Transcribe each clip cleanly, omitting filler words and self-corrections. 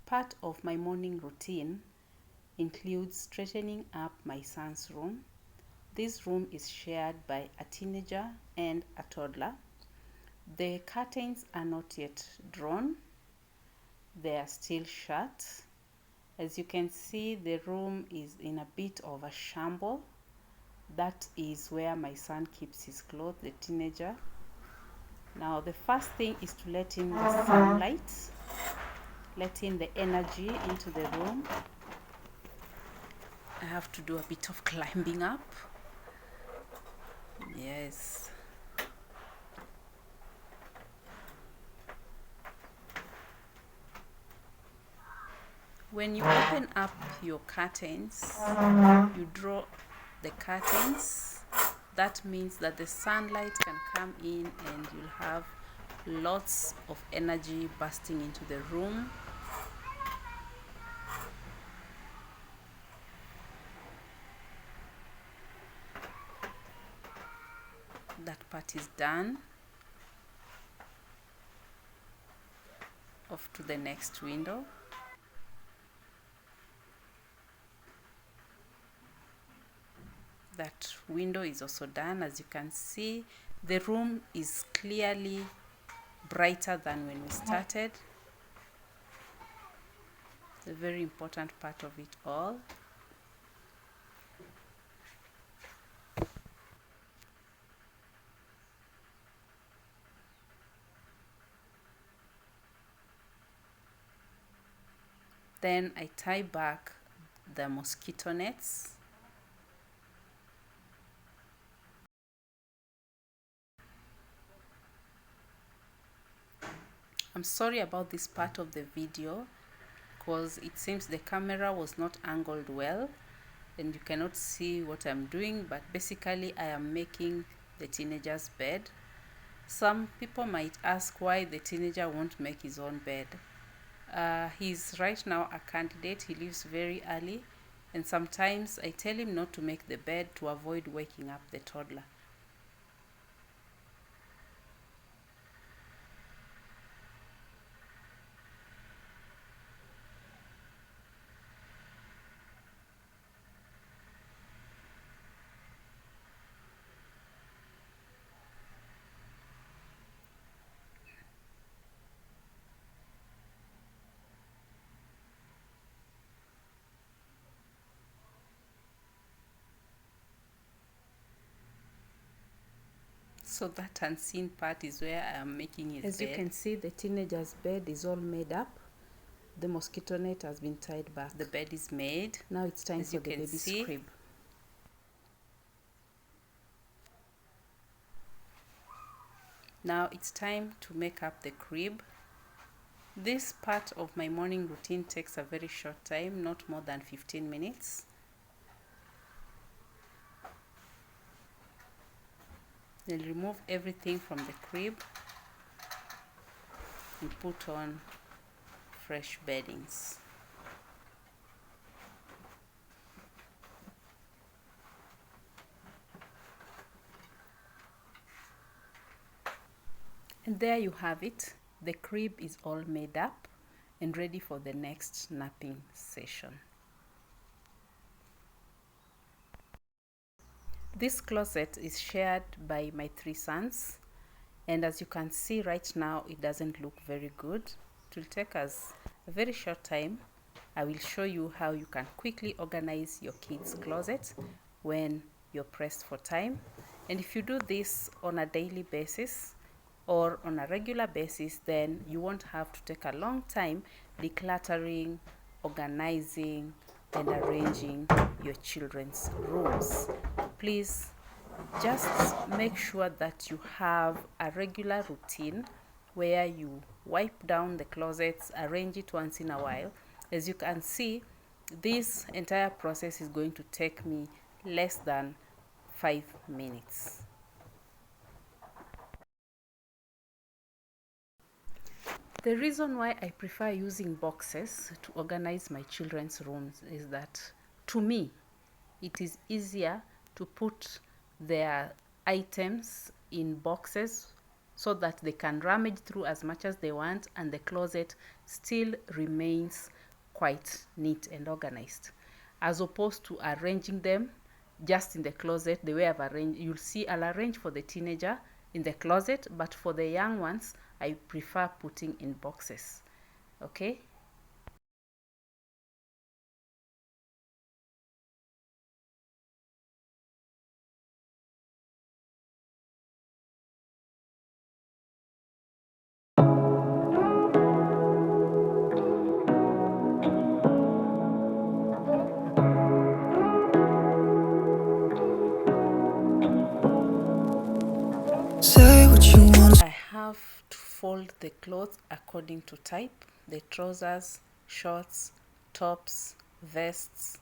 part of my morning routine includes straightening up my son's room. This room is shared by a teenager and a toddler. The curtains are not yet drawn. They are still shut. As you can see, the room is in a bit of a shamble. That is where my son keeps his clothes, the teenager. Now the first thing is to let in the sunlight, let in the energy into the room. I have to do a bit of climbing up. Yes. When you open up your curtains, you draw the curtains. That means that the sunlight can come in and you'll have lots of energy bursting into the room. That part is done. Off to the next window. That window is also done. As you can see, the room is clearly brighter than when we started. It's a very important part of it all. Then I tie back the mosquito nets. I'm sorry about this part of the video because it seems the camera was not angled well and you cannot see what I'm doing, but basically I am making the teenager's bed. Some people might ask why the teenager won't make his own bed. He's right now a candidate. He leaves very early, and sometimes I tell him not to make the bed to avoid waking up the toddler. So that unseen part is where I am making his bed. As you can see, the teenager's bed is all made up. The mosquito net has been tied back. The bed is made. Now it's time for the baby's crib. Now it's time to make up the crib. This part of my morning routine takes a very short time, not more than 15 minutes. Then remove everything from the crib and put on fresh beddings. And there you have it. The crib is all made up and ready for the next napping session. This closet is shared by my 3 sons, and as you can see right now, it doesn't look very good. It will take us a very short time. I will show you how you can quickly organize your kids' closet when you're pressed for time. And if you do this on a daily basis or on a regular basis, then you won't have to take a long time decluttering, organizing, and arranging your children's rooms. Please just make sure that you have a regular routine where you wipe down the closets, arrange it once in a while. As you can see, this entire process is going to take me less than 5 minutes. The reason why I prefer using boxes to organize my children's rooms is that, to me, it is easier to put their items in boxes so that they can rummage through as much as they want and the closet still remains quite neat and organized, as opposed to arranging them just in the closet the way I've arranged. You'll see I'll arrange for the teenager in the closet, but for the young ones I prefer putting in boxes. Okay. Say what you want. I have to fold the clothes according to type: the trousers, shorts, tops, vests,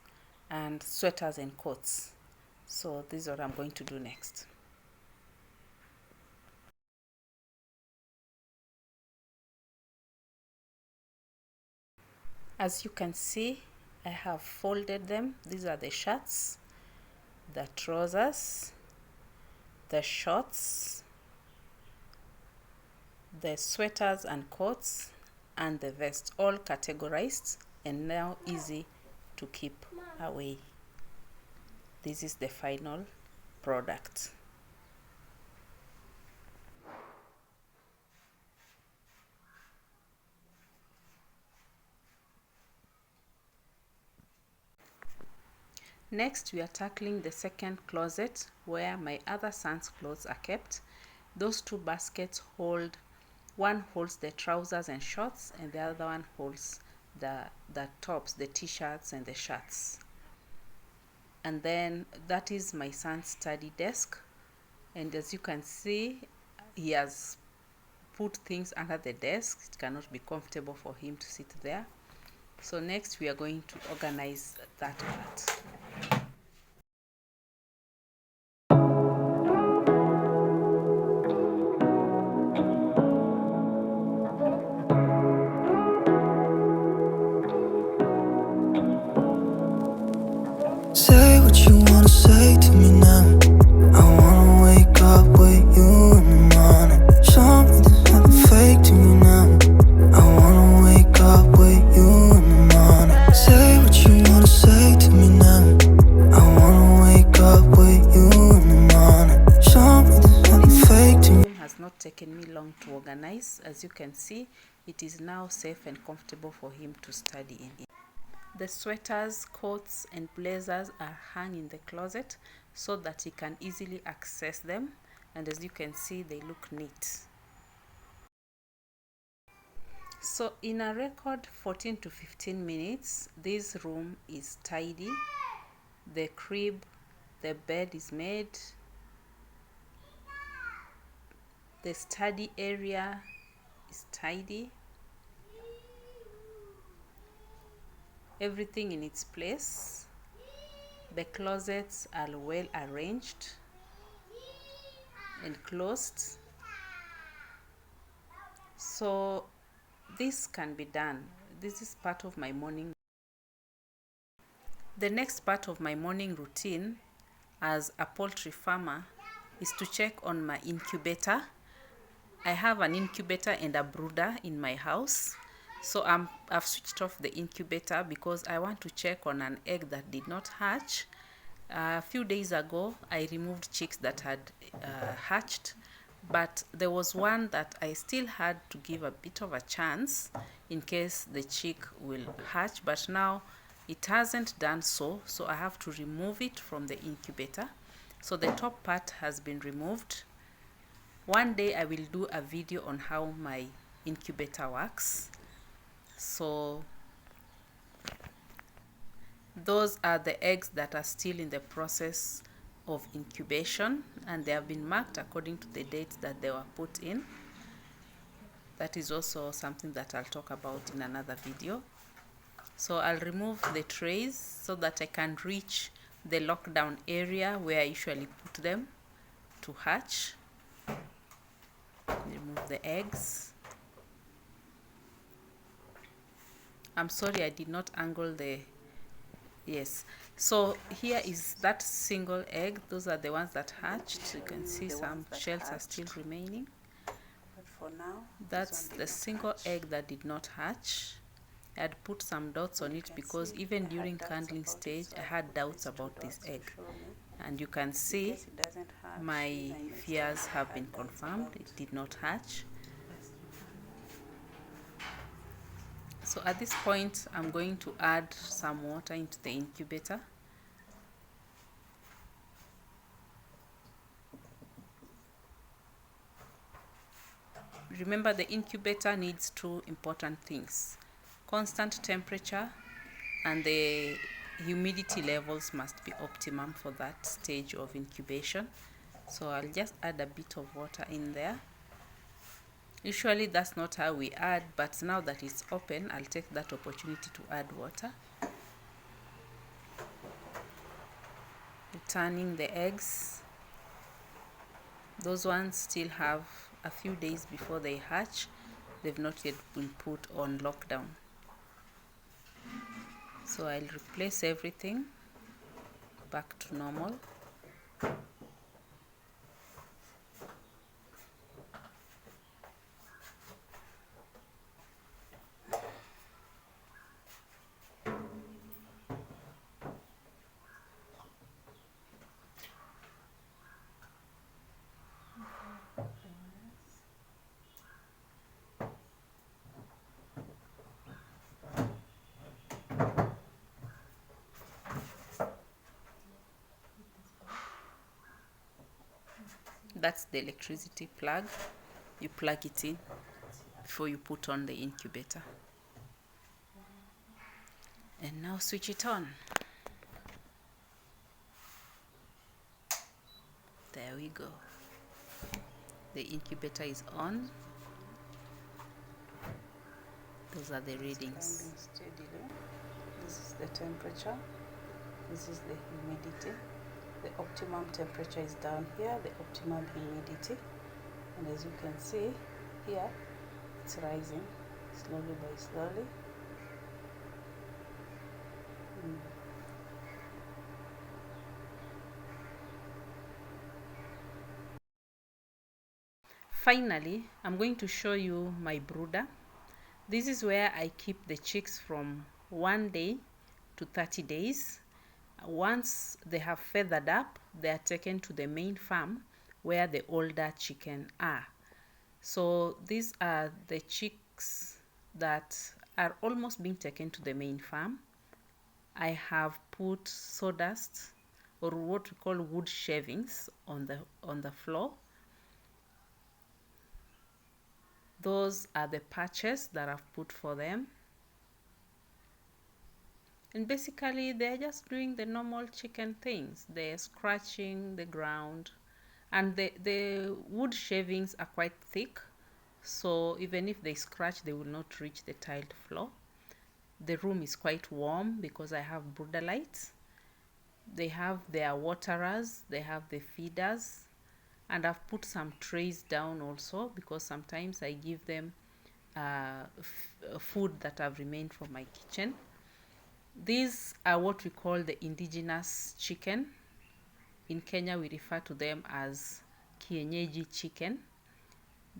and sweaters and coats. So this is what I'm going to do next. As you can see, I have folded them. These are the shirts, the trousers, the shorts, the sweaters and coats, and the vest, all categorized and now easy to keep away. This is the final product. Next, we are tackling the second closet where my other son's clothes are kept. Those two baskets hold, one holds the trousers and shorts, and the other one holds the tops, the t-shirts and the shirts. And then that is my son's study desk, and as you can see, he has put things under the desk. It cannot be comfortable for him to sit there. So next we are going to organize that part. Say what you wanna say to me now. I wanna wake up with you in the morning. Show me there's nothing fake to me now. I wanna wake up with you in the morning. Say what you wanna say to me now. I wanna wake up with you in the morning. Show me there's nothing fake to me. It has not taken me long to organize. As you can see, it is now safe and comfortable for him to study in. The sweaters, coats, and blazers are hung in the closet so that he can easily access them, and as you can see, they look neat. So in a record 14 to 15 minutes, this room is tidy. The crib, the bed is made. The study area is tidy. Everything in its place. The closets are well arranged and closed. So this can be done. This is part of my morning. The next part of my morning routine as a poultry farmer is to check on my incubator. I have an incubator and a brooder in my house. So I've switched off the incubator because I want to check on an egg that did not hatch. A few days ago, I removed chicks that had hatched, but there was one that I still had to give a bit of a chance in case the chick will hatch, but now it hasn't done so, so I have to remove it from the incubator. So the top part has been removed. One day I will do a video on how my incubator works. So those are the eggs that are still in the process of incubation, and they have been marked according to the dates that they were put in. That is also something that I'll talk about in another video. So I'll remove the trays so that I can reach the lockdown area where I usually put them to hatch. Remove the eggs. I'm sorry I did not angle the, yes. So here is that single egg. Those are the ones that hatched. You can see some shells are still remaining. But for now, that's the single egg that did not hatch. I had put some dots on it because even during candling stage I had doubts about this egg, and you can see my fears have been confirmed. It did not hatch. So at this point I'm going to add some water into the incubator. Remember, the incubator needs two important things: constant temperature, and the humidity levels must be optimum for that stage of incubation. So I'll just add a bit of water in there. Usually that's not how we add, but now that it's open, I'll take that opportunity to add water. Returning the eggs. Those ones still have a few days before they hatch. They've not yet been put on lockdown. So I'll replace everything back to normal. That's the electricity plug. You plug it in before you put on the incubator. And now switch it on. There we go. The incubator is on. Those are the readings. This is the temperature. This is the humidity. The optimum temperature is down here, the optimum humidity. And as you can see here, it's rising slowly by slowly. Finally, I'm going to show you my brooder. This is where I keep the chicks from 1 day to 30 days. Once they have feathered up, they are taken to the main farm where the older chicken are. So these are the chicks that are almost being taken to the main farm. I have put sawdust, or what we call wood shavings, on the floor. Those are the patches that I've put for them. And basically they're just doing the normal chicken things. They're scratching the ground, and the wood shavings are quite thick, so even if they scratch, they will not reach the tiled floor. The room is quite warm because I have brooder lights. They have their waterers, they have the feeders, and I've put some trays down also because sometimes I give them food that have remained from my kitchen. These are what we call the indigenous chicken. In Kenya we refer to them as kienyeji chicken.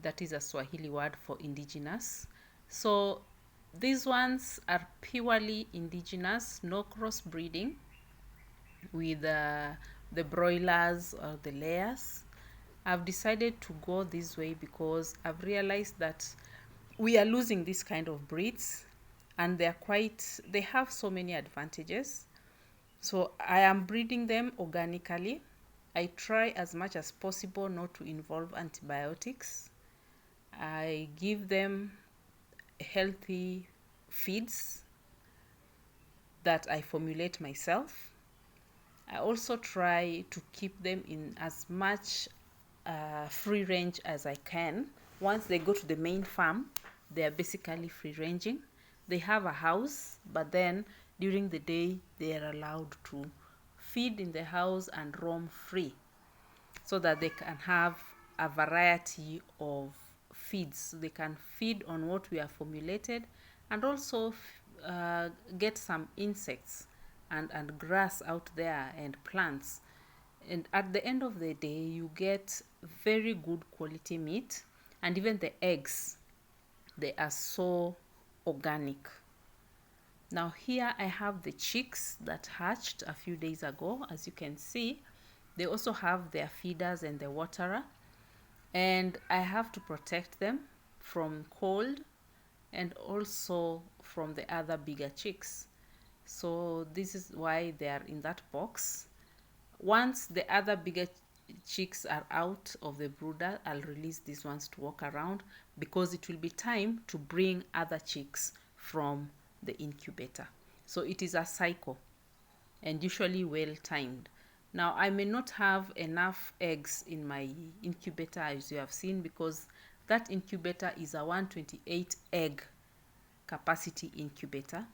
That is a Swahili word for indigenous. So these ones are purely indigenous, no crossbreeding with the broilers or the layers. I've decided to go this way because I've realized that we are losing this kind of breeds, and they have so many advantages. So I am breeding them organically. I try as much as possible not to involve antibiotics. I give them healthy feeds that I formulate myself. I also try to keep them in as much free range as I can. Once they go to the main farm, they are basically free ranging. They have a house, but then during the day they are allowed to feed in the house and roam free, so that they can have a variety of feeds. They can feed on what we have formulated, and also get some insects and grass out there and plants. And at the end of the day, you get very good quality meat, and even the eggs, they are so organic. Now here I have the chicks that hatched a few days ago. As you can see, they also have their feeders and the waterer, and I have to protect them from cold and also from the other bigger chicks. So this is why they are in that box. Once the other bigger chicks are out of the brooder, I'll release these ones to walk around, because it will be time to bring other chicks from the incubator. So it is a cycle and usually well timed. Now I may not have enough eggs in my incubator, as you have seen, because that incubator is a 128 egg capacity incubator.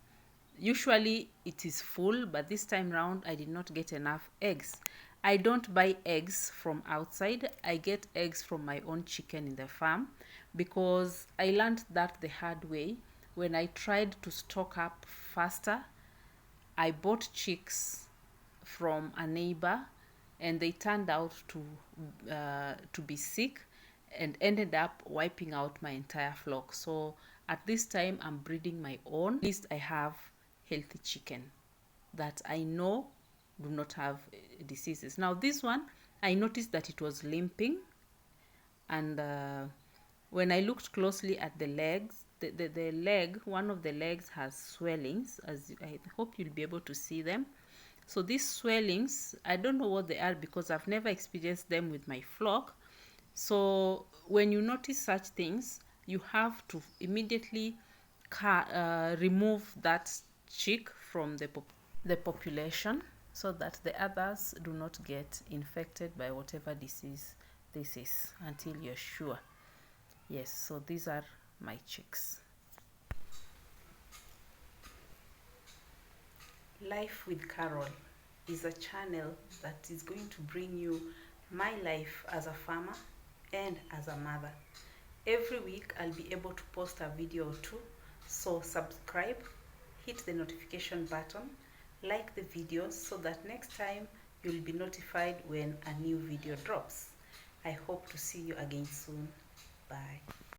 Usually it is full, but this time round I did not get enough eggs. I don't buy eggs from outside. I get eggs from my own chicken in the farm, because I learned that the hard way. When I tried to stock up faster, I bought chicks from a neighbor, and they turned out to be sick and ended up wiping out my entire flock. So at this time I'm breeding my own. At least I have healthy chicken that I know do not have diseases. Now this one, I noticed that it was limping, and when I looked closely at the legs, the leg, one of the legs has swellings, as I hope you'll be able to see them. So these swellings, I don't know what they are, because I've never experienced them with my flock. So when you notice such things, you have to immediately remove that chick from the population, so that the others do not get infected by whatever disease this is, until you're sure. Yes, so these are my chicks. Life with Carol is a channel that is going to bring you my life as a farmer and as a mother. Every week I'll be able to post a video or two, so subscribe, hit the notification button, like the videos, so that next time you'll be notified when a new video drops. I hope to see you again soon. Bye.